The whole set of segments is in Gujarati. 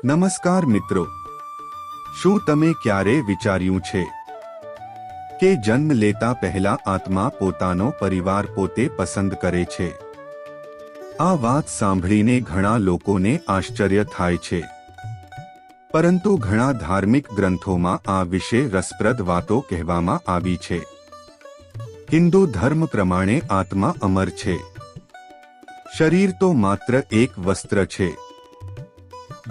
નમસ્કાર મિત્રો, શું તમે ક્યારે વિચાર્યું છે કે જન્મ લેતા પહેલા આત્મા પોતાનો પરિવાર પોતે પસંદ કરે છે? આ વાત સાંભળીને ઘણા લોકોને આશ્ચર્ય થાય છે, પરંતુ ઘણા ધાર્મિક ગ્રંથોમાં આ વિશે રસપ્રદ વાતો કહેવામાં આવી છે. હિન્દુ ધર્મ પ્રમાણે આત્મા અમર છે. શરીર તો માત્ર એક વસ્ત્ર છે,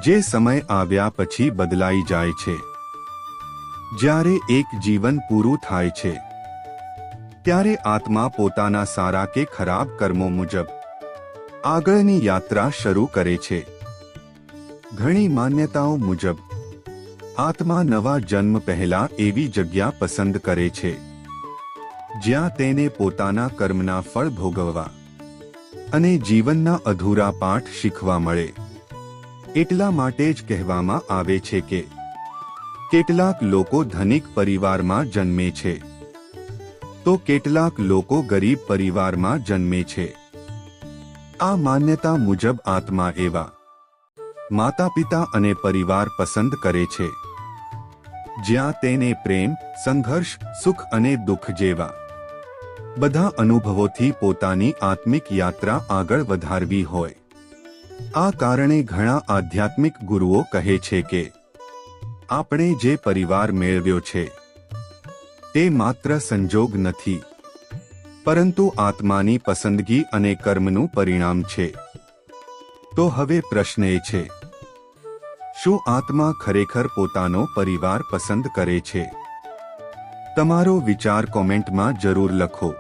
જે સમય આવ્યા પછી બદલાઈ જાય છે. જ્યારે એક જીવન પૂરું થાય છે, ત્યારે આત્મા પોતાના સારા કે ખરાબ કર્મો મુજબ આગળની યાત્રા શરૂ કરે છે. ઘણી માન્યતાઓ મુજબ આત્મા નવા જન્મ પહેલા એવી જગ્યા પસંદ કરે છે જ્યાં તેને પોતાના કર્મના ફળ ભોગવવા અને જીવનના અધૂરા પાઠ શીખવા મળે. એટલા માટે જ કહેવામાં આવે છે કે કેટલાક લોકો ધનિક પરિવારમાં જન્મે છે, તો કેટલાક લોકો ગરીબ પરિવારમાં જન્મે છે. આ માન્યતા મુજબ આત્મા એવા માતા પિતા અને પરિવાર પસંદ કરે છે જ્યાં તેને પ્રેમ, સંઘર્ષ, સુખ અને દુઃખ જેવા બધા અનુભવોથી પોતાની આત્મિક યાત્રા આગળ વધારવી હોય. આ કારણે ઘણા આધ્યાત્મિક ગુરુઓ કહે છે કે આપણે જે પરિવાર મેળવ્યો છે તે માત્ર સંજોગ નથી, પરંતુ આત્માની પસંદગી અને કર્મનું પરિણામ છે. તો હવે પ્રશ્ન એ છે, શું આત્મા ખરેખર પોતાનો પરિવાર પસંદ કરે છે? તમારો વિચાર કોમેન્ટમાં જરૂર લખો.